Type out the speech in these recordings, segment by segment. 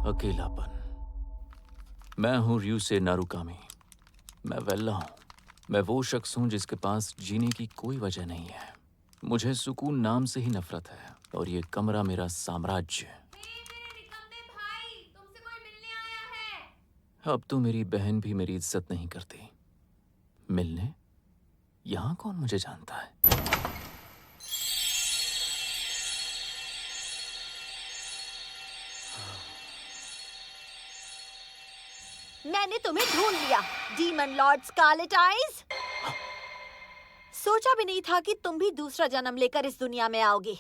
अकेलापन। मैं हूँ ryusei नारुकामी। मैं वेल्ला हूँ। मैं वो शख्स हूँ जिसके पास जीने की कोई वजह नहीं है। मुझे सुकून नाम से ही नफरत है और ये कमरा मेरा साम्राज्य। तुमसे कोई मिलने आया है। अब तो मेरी बहन भी मेरी इज्जत नहीं करती। मिलने? यहाँ कौन मुझे जानता है? मैंने तुम्हें ढूंढ लिया, डीमन लॉर्ड स्कारलेट आइज। सोचा भी नहीं था कि तुम भी दूसरा जन्म लेकर इस दुनिया में आओगे।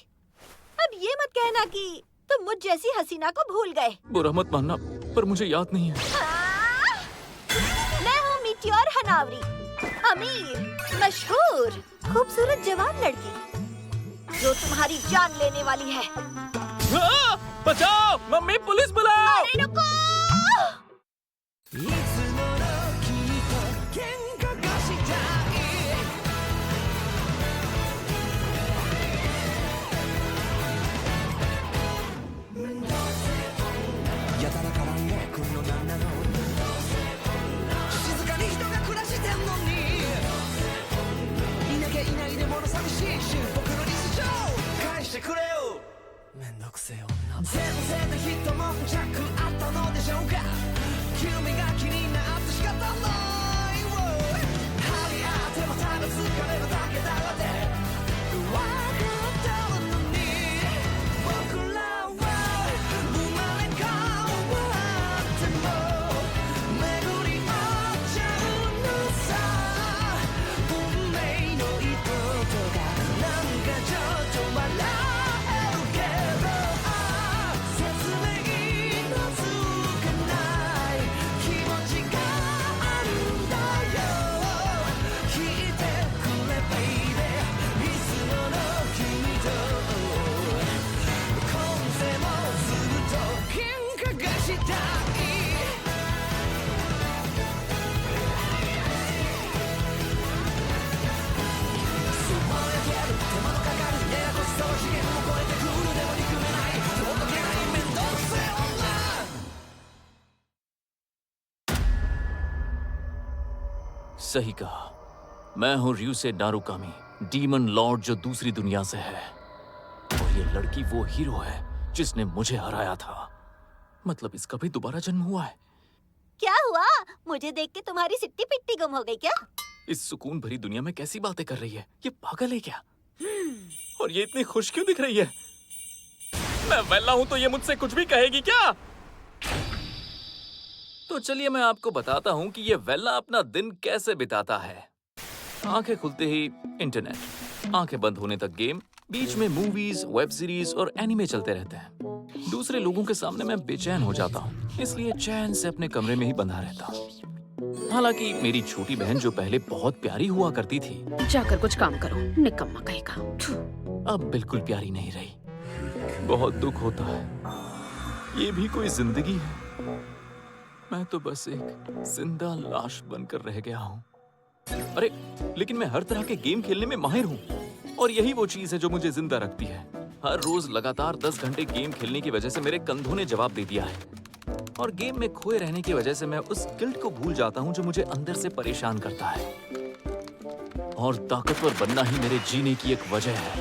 अब ये मत कहना कि तुम मुझ जैसी हसीना को भूल गए। बुरा मत मानना, पर मुझे याद नहीं है। मैं हूँ मीटियोर हनावरी, अमीर, मशहूर, खूबसूरत जवान लड़की जो तुम्हारी जान लेने वाली है। बचाओ! मम्मी, पुलिस बुलाओ! अरे रुको! सही कहा। मैं हूँ ryusei नारुकामी, डीमन लॉर्ड जो दूसरी दुनिया से है। और ये लड़की वो हीरो है जिसने मुझे हराया था। मतलब इसका भी दोबारा जन्म हुआ है। क्या हुआ? मुझे देख के तुम्हारी सिट्टी पिट्टी गुम हो गई क्या? इस सुकून भरी दुनिया में कैसी बातें कर रही है? ये पागल है क्या? और ये इतनी खुश क्यों दिख रही है? मैं वेल्ला हूं तो ये मुझसे कुछ भी कहेगी क्या? तो चलिए मैं आपको बताता हूं कि ये वेल्ला अपना दिन कैसे बिताता है। आंखें खुलते ही इंटरनेट, आंखें बंद होने तक गेम, बीच में मूवीज, वेब सीरीज और एनिमे चलते रहते हैं। दूसरे लोगों के सामने मैं बेचैन हो जाता हूँ, इसलिए चैन से अपने कमरे में ही बंधा रहता हूँ। हालांकि मेरी छोटी बहन जो पहले बहुत प्यारी हुआ करती थी, जाकर कुछ काम करो, निकम्मा कहीं का। अब बिल्कुल प्यारी नहीं रही। बहुत दुख होता है। ये भी कोई जिंदगी है? मैं तो बस एक जिंदा लाश बनकर रह गया हूँ। अरे, लेकिन मैं हर तरह के गेम खेलने में माहिर हूँ और यही वो चीज है जो मुझे जिंदा रखती है। हर रोज लगातार 10 घंटे गेम खेलने की वजह से मेरे कंधों ने जवाब दे दिया है और गेम में खोए रहने की वजह से मैं उस गिल्ट को भूल जाता हूँ जो मुझे अंदर से परेशान करता है। और ताकतवर बनना ही मेरे जीने की एक वजह है।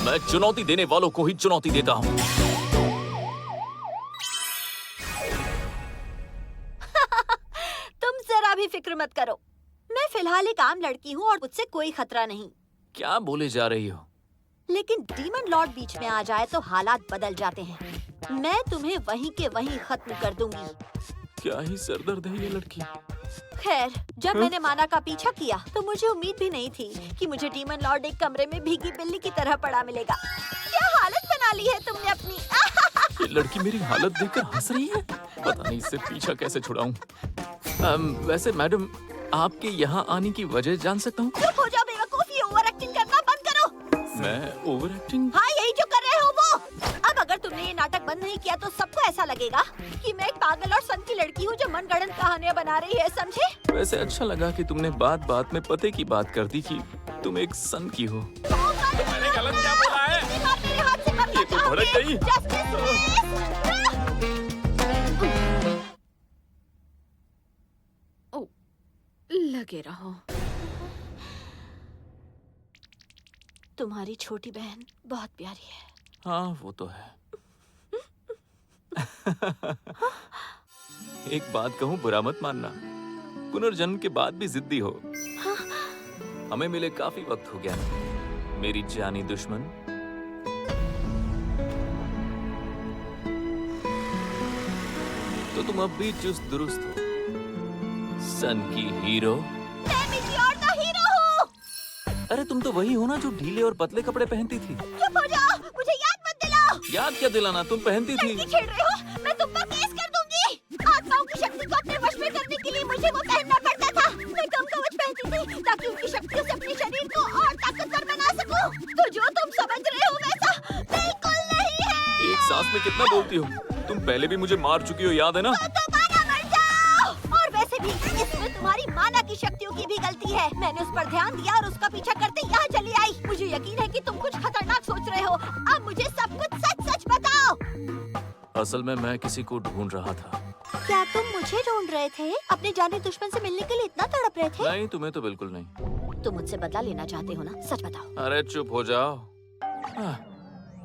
मैं चुनौती देने वालों को ही चुनौती देता हूँ। तुम जरा भी फिक्र मत करो। मैं फिलहाल एक आम लड़की हूँ और मुझसे कोई खतरा नहीं। क्या बोले जा रही हो? लेकिन डीमन लॉर्ड बीच में आ जाए तो हालात बदल जाते हैं। मैं तुम्हें वहीं के वहीं खत्म कर दूंगी। क्या ही सरदर्द है ये लड़की। खैर, जब मैंने माना का पीछा किया तो मुझे उम्मीद भी नहीं थी कि मुझे डीमन लॉर्ड एक कमरे में भीगी बिल्ली की तरह पड़ा मिलेगा। क्या हालत बना ली है तुमने अपनी। ये लड़की मेरी हालत देखकर हंस रही है। पता नहीं इससे पीछा कैसे छुड़ाऊं। वैसे मैडम, आपके यहाँ आने की वजह जान सकता हूँ? चुप हो जाओ बेवकूफ, ये ओवर एक्टिंग करना बंद करो। मैं ओवर एक्टिंग? हाँ, यही जो कर रहे हो वो। अब अगर तुमने ये नाटक बंद नहीं किया तो सबको ऐसा लगेगा कि मैं एक पागल और सन की लड़की हूँ जो मनगढ़ंत कहानियाँ बना रही है, समझे? वैसे अच्छा लगा कि तुमने बात बात में पते की बात कर दी कि तुम एक सन की हो। मैंने गलत क्या बोला है? मेरे हाथ से मरना ये तो भड़क गई। चाहोगे? Justice, please! लगे रहो। तुम्हारी छोटी बहन बहुत प्यारी है। हाँ, वो तो है। एक बात कहूँ, बुरा मत मानना। पुनर्जन्म के बाद भी जिद्दी हो। हमें मिले काफी वक्त हो गया, मेरी जानी दुश्मन। तो तुम अब भी चुस्त दुरुस्त हो, सन की हीरो। मैं मीटियोर का हीरो हूँ। अरे तुम तो वही हो ना जो ढीले और पतले कपड़े पहनती थी। चुप हो जाओ, मुझे याद मत दिलाओ। याद क्या दिलाना, तुम पहनती थी। लड़की छेड़ रहे हो, मैं तुम पर केस कर दूंगी। आत्माओं की शक्ति को अपने वश में करने के लिए मुझे वो पहनना पड़ता था। मैं कम कवच पहनती थी ताकि उनकी शक्तियों से अपने शरीर को और ताकतवर बना सकूं। तो जो तुम समझ रहे हो वैसा बिल्कुल नहीं है। एक सांस में कितना बोलती हो तुम। पहले भी मुझे मार चुकी हो, याद है ना। तो दोबारा मर जाओ। और वैसे भी इसमें तुम्हारी माना की शक्तियों की भी गलती है। मैंने उस पर ध्यान दिया और उसका पीछा करते यहाँ चली आई। मुझे यकीन है कि तुम कुछ खतरनाक सोच रहे हो। अब मुझे सब कुछ सच सच बताओ। असल में मैं किसी को ढूंढ रहा था। क्या तुम मुझे ढूंढ रहे थे? अपने जाने दुश्मन से मिलने के लिए इतना तड़प रहे थे? नहीं, तुम्हें तो बिल्कुल नहीं। तुम मुझसे बदला लेना चाहते हो ना? सच बताओ। अरे चुप हो जाओ।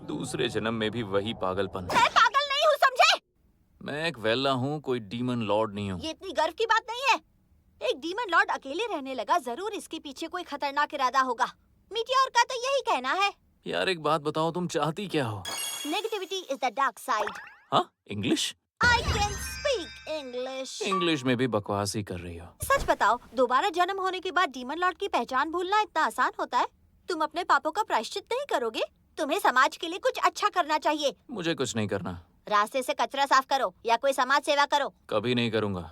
दूसरे जन्म में भी वही पागलपन। मैं पागल नहीं हूँ, समझे? मैं एक वेला हूँ, कोई डीमन लॉर्ड नहीं हूँ। ये इतनी गर्व की बात नहीं है। एक डीमन लॉर्ड अकेले रहने लगा, जरूर इसके पीछे कोई खतरनाक इरादा होगा। मीटियोर का तो यही कहना है। यार एक बात बताओ, तुम चाहती क्या हो? Negativity is the dark side. हाँ, English? I can speak English. English में भी बकवास ही कर रही हो। सच बताओ, दोबारा जन्म होने के बाद डीमन लॉर्ड की पहचान भूलना इतना आसान होता है? तुम अपने पापों का प्रायश्चित नहीं करोगे? तुम्हें समाज के लिए कुछ अच्छा करना चाहिए। मुझे कुछ नहीं करना। रास्ते से कचरा साफ करो या कोई समाज सेवा करो। कभी नहीं करूँगा।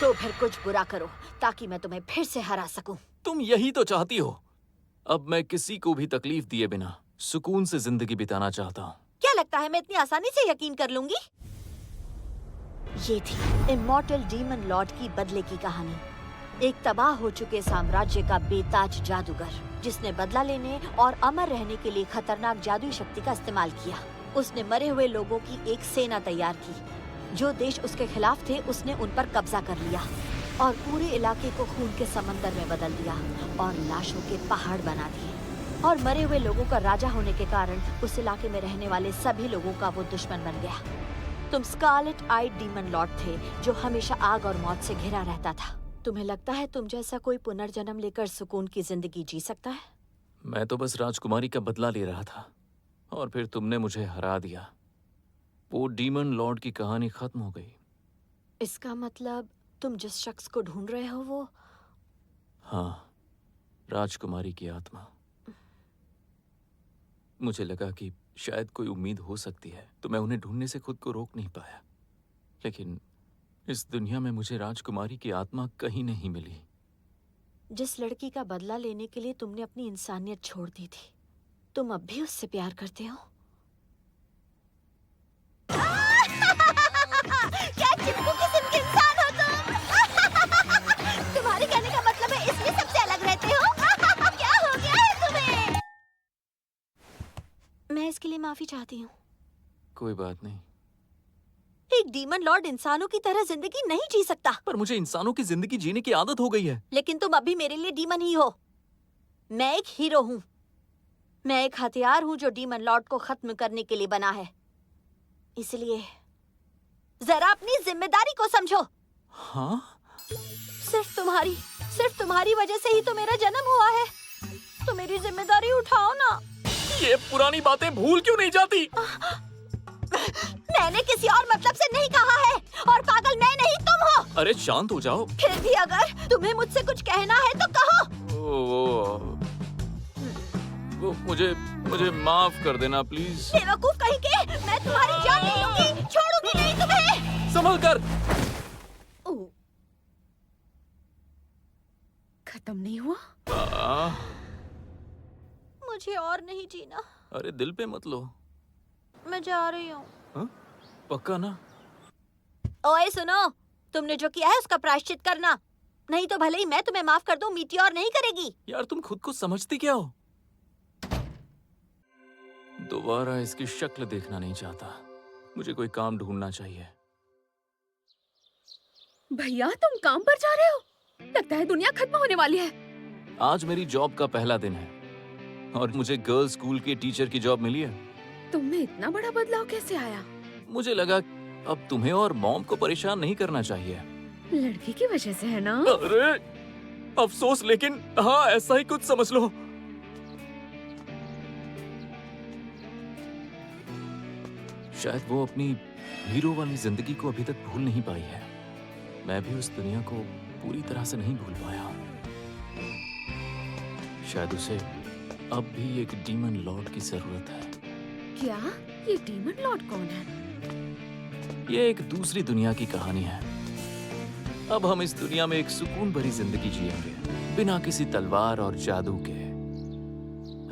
तो फिर कुछ बुरा करो ताकि मैं तुम्हें फिर से हरा सकूं। तुम यही तो चाहती हो। अब मैं किसी को भी तकलीफ दिए बिना सुकून से जिंदगी बिताना चाहता हूँ। क्या लगता है मैं इतनी आसानी से यकीन कर लूंगी? ये थी इमॉर्टल डीमन लॉर्ड की बदले की कहानी। एक तबाह हो चुके साम्राज्य का बेताज जादूगर जिसने बदला लेने और अमर रहने के लिए खतरनाक जादुई शक्ति का इस्तेमाल किया। उसने मरे हुए लोगों की एक सेना तैयार की। जो देश उसके खिलाफ थे उसने उन पर कब्जा कर लिया और पूरे इलाके को खून के समंदर में बदल दिया और लाशों के पहाड़ बना दिए। और मरे हुए लोगों का राजा होने के कारण उस इलाके में रहने वाले सभी लोगों का वो दुश्मन बन गया। तुम स्कारलेट आइड डीमन लॉर्ड थे जो हमेशा आग और मौत से घिरा रहता था। तुम्हें लगता है तुम जैसा कोई पुनर्जन्म लेकर सुकून की जिंदगी जी सकता है? मैं तो बस राजकुमारी का बदला ले रहा था और फिर तुमने मुझे हरा दिया। वो डीमन लॉर्ड की कहानी खत्म हो गई। इसका मतलब तुम जिस शख्स को ढूंढ रहे हो वो? हाँ, राजकुमारी की आत्मा। मुझे लगा कि शायद कोई उम्मीद हो सकती है, तो मैं उन्हें ढूंढने से खुद को रोक नहीं पाया। लेकिन इस दुनिया में मुझे राजकुमारी की आत्मा कहीं नहीं मिली। जिस लड़की का बदला लेने के लिए तुमने अपनी इंसानियत छोड़ दी थी, तुम अब भी उससे प्यार करते हो? क्या चिपकू किस्म के इंसान हो तुम? तुम्हारे कहने का मतलब है इसलिए सबसे अलग रहते हो? क्या हो गया है तुम्हें? मैं इसके लिए माफी चाहती हूँ। कोई बात नहीं। एक डीमन लॉर्ड इंसानों की तरह जिंदगी नहीं जी सकता। पर मुझे इंसानों की जिंदगी जीने की आदत हो गई है। लेकिन तुम अभी मेरे लिए डीमन ही हो। मैं एक हीरो हूँ। मैं एक हथियार हूँ जो डीमन लॉर्ड को खत्म करने के लिए बना है। इसलिए जरा अपनी जिम्मेदारी को समझो। हाँ? सिर्फ तुम्हारी वजह से ही तो मेरा जन्म हुआ है। तो मेरी जिम्मेदारी उठाओ ना। ये पुरानी बातें भूल क्यों नहीं जाती? मैंने किसी और मतलब से नहीं कहा है और पागल मैं नहीं तुम हो। अरे शांत हो जाओ। फिर भी अगर तुम्हें मुझसे कुछ कहना है तो कहो। वो मुझे माफ कर देना प्लीज। बेवकूफ कहीं के, मैं तुम्हारी जान नहीं लूंगी, छोड़ूंगी नहीं तुम्हें। संभल कर। खत्म नहीं हुआ? मुझे और नहीं जीना। अरे दिल पे मत लो। मैं जा रही हूँ। पक्का ना? ओए सुनो, तुमने जो किया है उसका प्रायश्चित करना, नहीं तो भले ही मैं तुम्हें माफ कर दूं, मीटियोर नहीं करेगी। यार तुम खुद को समझती क्या हो? दोबारा इसकी शक्ल देखना नहीं चाहता। मुझे कोई काम ढूंढना चाहिए। भैया तुम काम पर जा रहे हो? लगता है दुनिया खत्म होने वाली है। आज मेरी जॉब का पहला दिन है और मुझे गर्ल्स स्कूल के टीचर की जॉब मिली है। तुम में इतना बड़ा बदलाव कैसे आया? मुझे लगा अब तुम्हें और मॉम को परेशान नहीं करना चाहिए। लड़की की वजह से है ना? अरे अफसोस, लेकिन हाँ ऐसा ही कुछ समझ लो। शायद वो अपनी हीरो वाली जिंदगी को अभी तक भूल नहीं पाई है। मैं भी उस दुनिया को पूरी तरह से नहीं भूल पाया। शायद उसे अब भी एक डीमन लॉर्ड की जरूरत है। क्या? ये डीमन लॉर्ड कौन है? ये एक दूसरी दुनिया की कहानी है। अब हम इस दुनिया में एक सुकून भरी जिंदगी जिएंगे, बिना किसी तलवार और जादू के।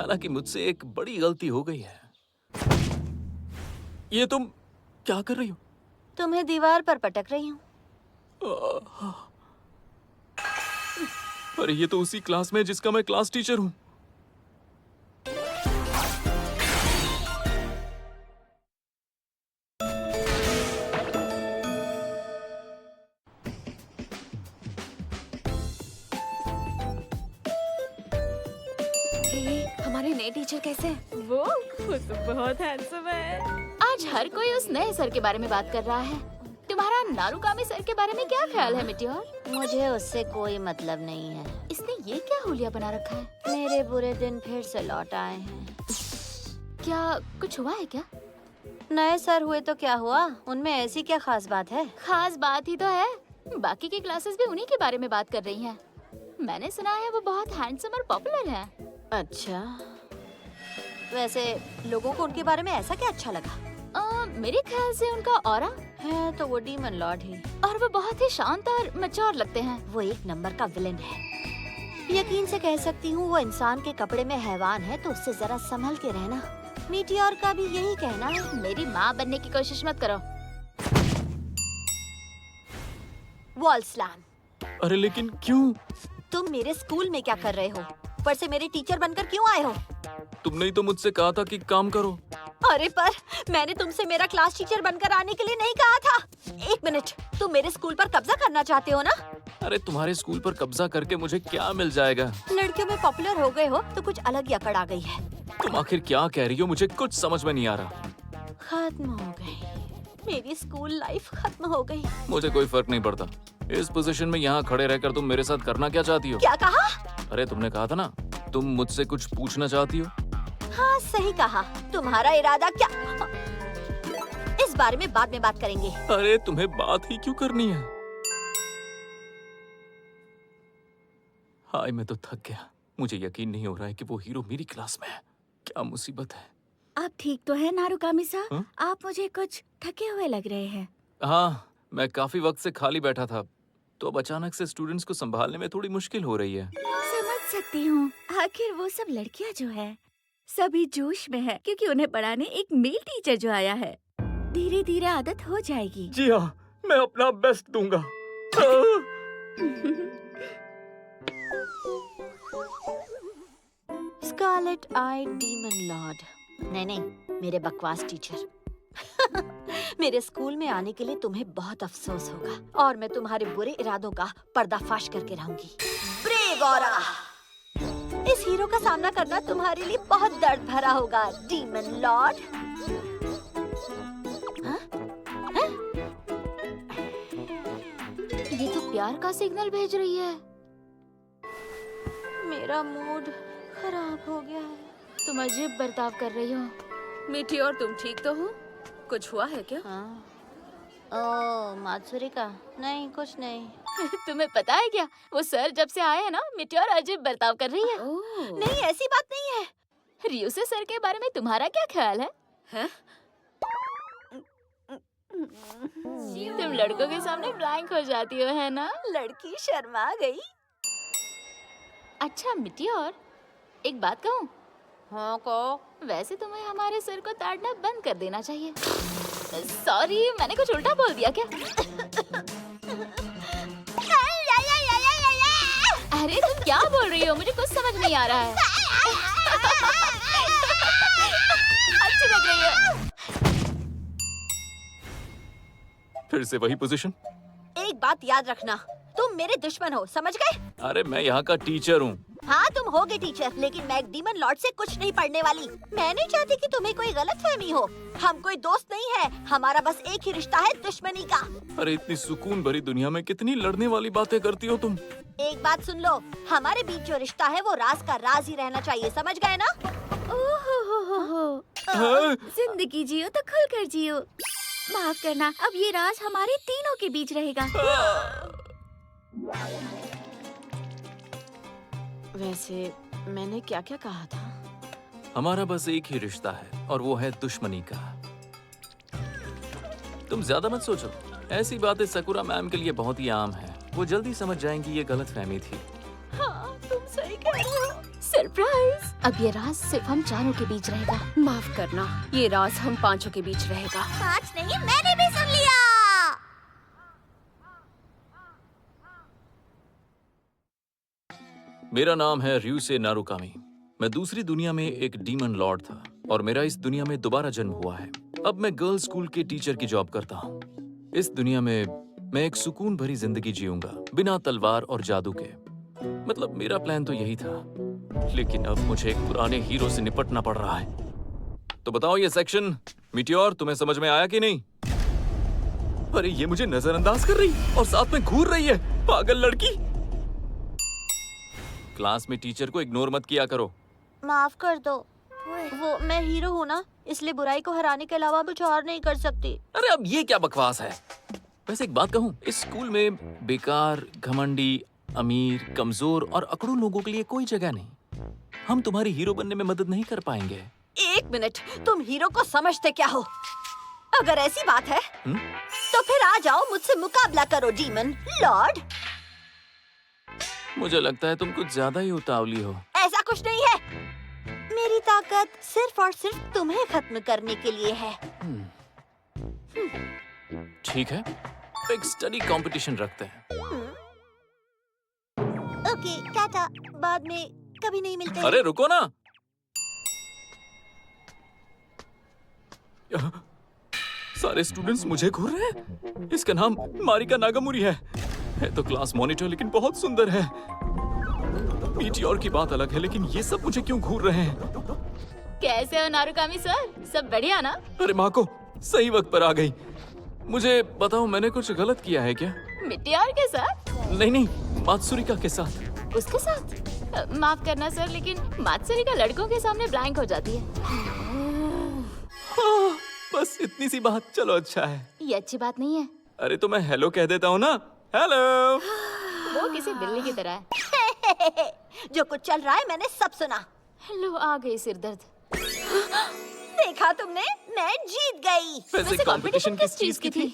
हालांकि मुझसे एक बड़ी गलती हो गई है। ये तुम क्या कर रही हो? तुम्हें दीवार पर पटक रही हूँ। अरे ये तो उसी क्लास में है जिसका मैं क्लास टीचर हूँ। हमारे नए टीचर कैसे हैं? वो खुद बहुत हैंडसम है। आज हर कोई उस नए सर के बारे में बात कर रहा है। तुम्हारा नारुकामी सर के बारे में क्या ख्याल है मिट्योर? मुझे उससे कोई मतलब नहीं है। इसने ये क्या हुलिया बना रखा है? मेरे बुरे दिन फिर से लौट आए हैं। क्या कुछ हुआ है क्या? नए सर हुए तो क्या हुआ, उनमें ऐसी क्या खास बात है? खास बात ही तो है। बाकी की क्लासेस भी उन्हीं के बारे में बात कर रही हैं। मैंने सुना है वो बहुत हैंडसम और पॉपुलर है। अच्छा, वैसे लोगों को उनके बारे में ऐसा क्या अच्छा लगा? मेरे ख्याल से उनका ऑरा है तो वो डीमन लॉर्ड ही। और वो बहुत ही शांत और मैच्योर लगते हैं। वो एक नंबर का विलेन है। यकीन से कह सकती हूँ वो इंसान के कपड़े में हैवान है, तो उससे जरा संभल के रहना। मीटियोर का भी यही कहना है। मेरी माँ बनने की कोशिश मत करो। Wall slam. अरे लेकिन क्यों? तुम मेरे स्कूल में क्या कर रहे हो? ऊपर से मेरे टीचर बनकर क्यों आए हो? तुमने ही तो मुझसे कहा था कि काम करो। अरे पर मैंने तुमसे मेरा क्लास टीचर बनकर आने के लिए नहीं कहा था। एक मिनट, तुम मेरे स्कूल पर कब्जा करना चाहते हो ना? अरे तुम्हारे स्कूल पर कब्जा करके मुझे क्या मिल जाएगा? लड़कियों में पॉपुलर हो गए हो तो कुछ अलग ही अकड़ आ गई है। तुम आखिर क्या कह रही हो? मुझे कुछ समझ में नहीं आ रहा। खत्म हो गई मेरी स्कूल लाइफ, खत्म हो गई। मुझे कोई फर्क नहीं पड़ता। इस पोजीशन में यहाँ खड़े रहकर तुम मेरे साथ करना क्या चाहती हो? क्या कहा? अरे तुमने कहा था ना तुम मुझसे कुछ पूछना चाहती हो। हाँ सही कहा। तुम्हारा इरादा क्या? इस बारे में बाद में बात करेंगे। अरे तुम्हें बात ही क्यों करनी है? हाय मैं तो थक गया। मुझे यकीन नहीं हो रहा है कि वो हीरो मेरी क्लास में है। क्या मुसीबत है। आप ठीक तो है नारुकामी सर? हाँ? आप मुझे कुछ थके हुए लग रहे हैं। हाँ, मैं काफी वक्त से खाली बैठा था, तो अब अचानक से स्टूडेंट्स को संभालने में थोड़ी मुश्किल हो रही है। समझ सकती हूँ। आखिर वो सब लड़कियाँ जो है सभी जोश में है, क्योंकि उन्हें पढ़ाने एक मेल टीचर जो आया है। धीरे धीरे आदत हो जाएगी। जी हाँ, मैं अपना बेस्ट दूंगा। स्कारलेट आई डीमन लॉर्ड। नहीं, मेरे बकवास टीचर। मेरे स्कूल में आने के लिए तुम्हें बहुत अफसोस होगा और मैं तुम्हारे बुरे इरादों का पर्दाफाश करके रहूंगी। Brave aura. इस हीरो का सामना करना तुम्हारे लिए बहुत दर्द भरा होगा डीमन लॉर्ड। ये तो प्यार का सिग्नल भेज रही है। मेरा मूड खराब हो गया है। तुम अजीब बर्ताव कर रही हो। मिट्योर तुम ठीक तो हो? कुछ हुआ है क्या? हाँ। ओ मात्सुरिका, नहीं कुछ नहीं। तुम्हें पता है क्या, वो सर जब से आए हैं ना, मिट्योर अजीब बर्ताव कर रही है। ओह। नहीं ऐसी बात नहीं है। रियुसे सर के बारे में तुम्हारा क्या ख्याल है? हैं? तुम लड़कों के सामने ब्लैंक हो जाती हो, है ना? लड़की शर्मा गई। अच्छा मिट्योर, एक बात कहूँ? हाँ को। वैसे तुम्हें हमारे सर को ताड़ना बंद कर देना चाहिए। सॉरी, मैंने कुछ उल्टा बोल दिया क्या? अरे तुम क्या बोल रही हो? मुझे कुछ समझ नहीं आ रहा है। अच्छी लग रही है। फिर से वही पोजीशन। एक एक बात याद रखना, तुम मेरे दुश्मन हो, समझ गए? अरे मैं यहाँ का टीचर हूँ। हाँ तुम होगे टीचर, लेकिन मैं एक डीमन लॉर्ड से कुछ नहीं पढ़ने वाली। मैं नहीं चाहती कि तुम्हें कोई गलतफहमी हो। हम कोई दोस्त नहीं है, हमारा बस एक ही रिश्ता है, दुश्मनी का। अरे इतनी सुकून भरी दुनिया में कितनी लड़ने वाली बातें करती हो तुम। एक बात सुन लो, हमारे बीच जो रिश्ता है वो राज का राज ही रहना चाहिए, समझ गए ना? ओहो, हाँ? जिंदगी जियो तो खुलकर जियो। माफ करना, अब ये राज हमारे तीनों के बीच रहेगा। वैसे मैंने क्या क्या कहा था? हमारा बस एक ही रिश्ता है और वो है दुश्मनी का। तुम ज्यादा मत सोचो, ऐसी बातें सकुरा मैम के लिए बहुत ही आम है। वो जल्दी समझ जाएंगी ये गलतफहमी थी। हाँ तुम सही कह रहे हो। सरप्राइज! अब ये राज सिर्फ हम चारों के बीच रहेगा। माफ करना, ये राज हम पांचों के बीच रहेगा। 5 नहीं, मैंने भी सुन लिया। मेरा नाम है ryusei नारुकामी। मैं दूसरी दुनिया में एक डीमन लॉर्ड था और मेरा इस दुनिया में दोबारा जन्म हुआ है। अब मैं गर्ल्स स्कूल के टीचर की जॉब करता हूँ। इस दुनिया में मैं एक सुकून भरी जिंदगी जीऊंगा, बिना तलवार और जादू के। मतलब मेरा प्लान तो यही था, लेकिन अब मुझे एक पुराने हीरो से निपटना पड़ रहा है। तो बताओ ये सेक्शन मीटियोर तुम्हें समझ में आया कि नहीं? अरे ये मुझे नजरअंदाज कर रही और साथ में घूर रही है, पागल लड़की। क्लास में टीचर को इग्नोर मत किया करो। माफ कर दो, वो मैं हीरो हूँ ना, इसलिए बुराई को हराने के अलावा कुछ और नहीं कर सकती। अरे अब ये क्या बकवास है? वैसे एक बात कहूँ, इस स्कूल में बेकार, घमंडी, अमीर, कमजोर और अकड़ू लोगों के लिए कोई जगह नहीं। हम तुम्हारी हीरो बनने में मदद नहीं कर पाएंगे। 1 मिनट, तुम हीरो को समझते क्या हो? अगर ऐसी बात है तो फिर आ जाओ, मुझसे मुकाबला करो डीमन लॉर्ड। मुझे लगता है तुम कुछ ज्यादा ही उतावली हो। ऐसा कुछ नहीं है, मेरी ताकत सिर्फ और सिर्फ तुम्हें खत्म करने के लिए है। ठीक है, एक स्टडी कंपटीशन रखते हैं। ओके टाटा, बाद में कभी नहीं मिलते। अरे रुको ना, सारे स्टूडेंट्स मुझे घूर रहे हैं। इसका नाम मारिका नागामुरी है तो क्लास मॉनिटर, लेकिन बहुत सुंदर है। मीटियोर की बात अलग है, लेकिन ये सब मुझे क्यों घूर रहे हैं? कैसे हो नारुकामी सर? सब बढ़िया ना? अरे माँ को सही वक्त पर आ गई। मुझे बताओ, मैंने कुछ गलत किया है क्या? मिट्टियार के साथ? नहीं, मात्सुरिका के साथ। उसके साथ? माफ करना सर, लेकिन मात्सुरिका लड़कों के सामने ब्लैंक हो जाती है। हाँ, बस इतनी सी बात। चलो अच्छा है। ये अच्छी बात नहीं है। अरे तो मैं हेलो कह देता हूँ ना। हेलो। वो किसी बिल्ली की तरह है। जो कुछ चल रहा है मैंने सब सुना। लो आ गई सिरदर्द। देखा तुमने, मैं जीत गई। वैसे कंपटीशन किस चीज की थी?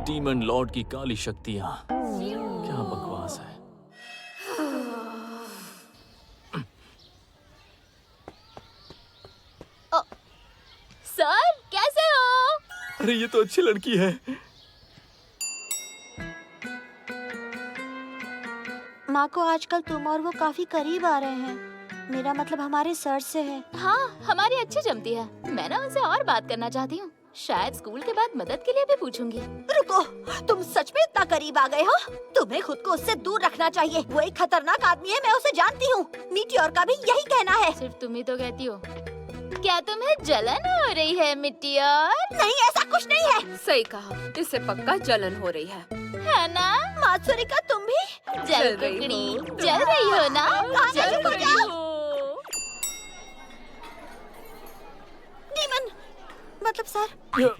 डीमन लॉर्ड की काली शक्तियाँ। क्या बकवास है। सर कैसे हो? अरे ये तो अच्छी लड़की है। माँ को आजकल तुम और वो काफी करीब आ रहे हैं। मेरा मतलब हमारे सर से है। हाँ, हमारी अच्छी जमती है। मैं ना उनसे और बात करना चाहती हूँ। शायद स्कूल के बाद मदद के लिए भी पूछूंगी। रुको, तुम सच में इतना करीब आ गए हो? तुम्हें खुद को उससे दूर रखना चाहिए। वो एक खतरनाक आदमी है, मैं उसे जानती हूँ। मीटियोर का भी यही कहना है। सिर्फ तुम ही तो कहती हो। क्या तुम्हें जलन हो रही है मिट्टियार? नहीं, ऐसा कुछ नहीं है। सही कहा, इससे पक्का जलन हो रही है ना? मात्सुरिका तुम भी जल कुकड़ी, जल रही हो ना? जल रही हो। डीमन मतलब सर।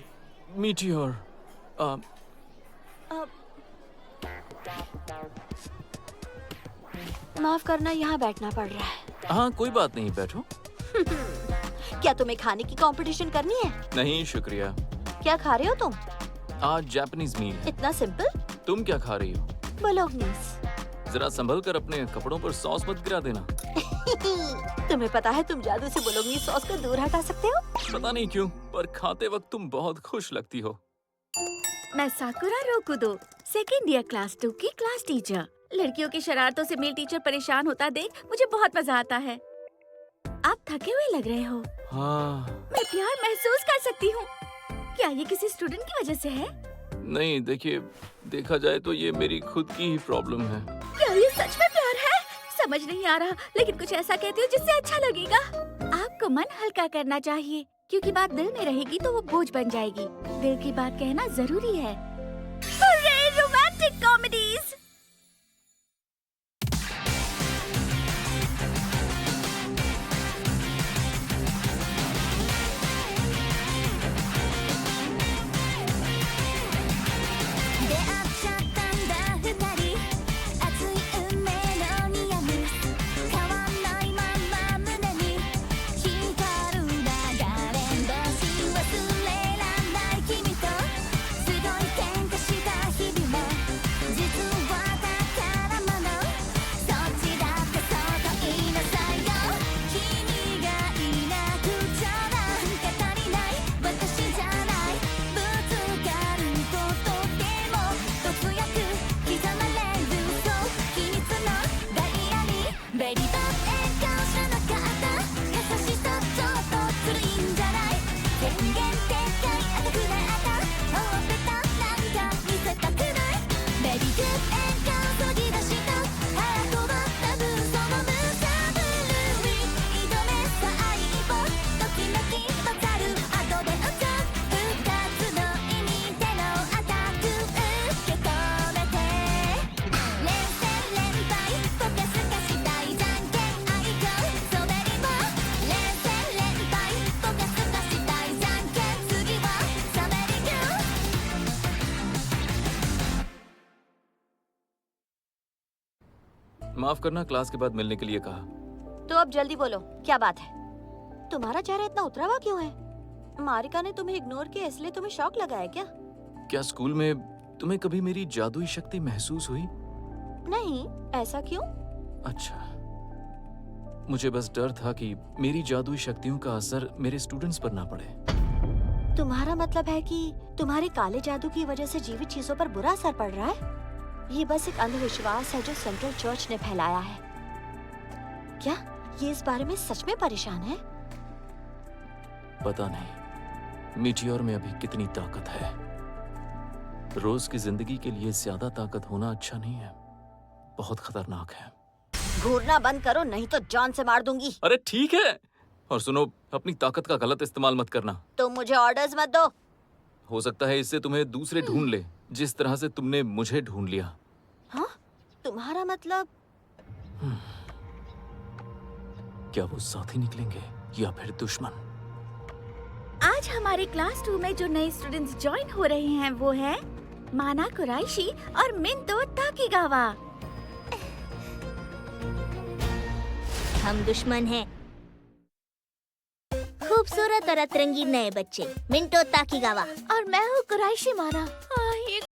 मीटियोर, माफ करना, यहाँ बैठना पड़ रहा है। हाँ कोई बात नहीं, बैठो। क्या तुम्हें खाने की कंपटीशन करनी है? नहीं शुक्रिया। क्या खा रहे हो तुम? आज जापानीज मील है। इतना सिंपल? तुम क्या खा रही हो? बोलोग्नीज। जरा संभल कर अपने कपड़ों पर सॉस मत गिरा देना। तुम्हें पता है तुम जादू से बोलोग्नीज सॉस को दूर हटा सकते हो? पता नहीं क्यों, पर खाते वक्त तुम बहुत खुश लगती हो। मैं साकुरा रोकुदो, सेकेंड ईयर क्लास 2 की क्लास टीचर। लड़कियों की शरारतों से मेल टीचर परेशान होता देख मुझे बहुत मजा आता है। आप थके हुए लग रहे हो। हाँ। मैं प्यार महसूस कर सकती हूँ। क्या ये किसी स्टूडेंट की वजह से है? नहीं, देखिए, देखा जाए तो ये मेरी खुद की ही प्रॉब्लम है। क्या ये सच में प्यार है? समझ नहीं आ रहा, लेकिन कुछ ऐसा कहती हूँ जिससे अच्छा लगेगा। आपको मन हल्का करना चाहिए, क्योंकि बात दिल में रहेगी तो वो बोझ बन जाएगी। दिल की बात कहना जरूरी है। Romantic comedies. माफ करना, क्लास के बाद मिलने के लिए कहा। तो अब जल्दी बोलो, क्या बात है? तुम्हारा चेहरा इतना उतरा हुआ क्यों है? मारिका ने तुम्हें इग्नोर किया इसलिए तुम्हें शॉक लगा है क्या? क्या स्कूल में तुम्हें कभी मेरी जादुई शक्ति महसूस हुई? नहीं, ऐसा क्यों? अच्छा, मुझे बस डर था कि मेरी जादुई शक्तियों का असर मेरे स्टूडेंट्स पर ना पड़े। तुम्हारा मतलब है कि तुम्हारे काले जादू की वजह से जीवित चीजों पर बुरा असर पड़ रहा है? ये बस एक अंधविश्वास है जो सेंट्रल चर्च ने फैलाया है। क्या ये इस बारे में सच में परेशान है? पता नहीं मीटियोर में अभी कितनी ताकत है। रोज की जिंदगी के लिए ज्यादा ताकत होना अच्छा नहीं है, बहुत खतरनाक है। घूरना बंद करो, नहीं तो जान से मार दूंगी। अरे ठीक है, और सुनो, अपनी ताकत का गलत इस्तेमाल मत करना। तुम मुझे ऑर्डर्स मत दो। हो सकता है इससे तुम्हें दूसरे ढूंढ ले, जिस तरह से तुमने मुझे ढूंढ लिया। हाँ? तुम्हारा मतलब? क्या वो साथी निकलेंगे या फिर दुश्मन? आज हमारे क्लास 2 में जो नए स्टूडेंट्स ज्वाइन हो रहे हैं वो है माना कुराइशी और मिंतो ताकीगावा। हम दुश्मन हैं। खूबसूरत और अतरंगी नए बच्चे मिंटो ताकीगावा। और मैं हूँ कुराइशी माना।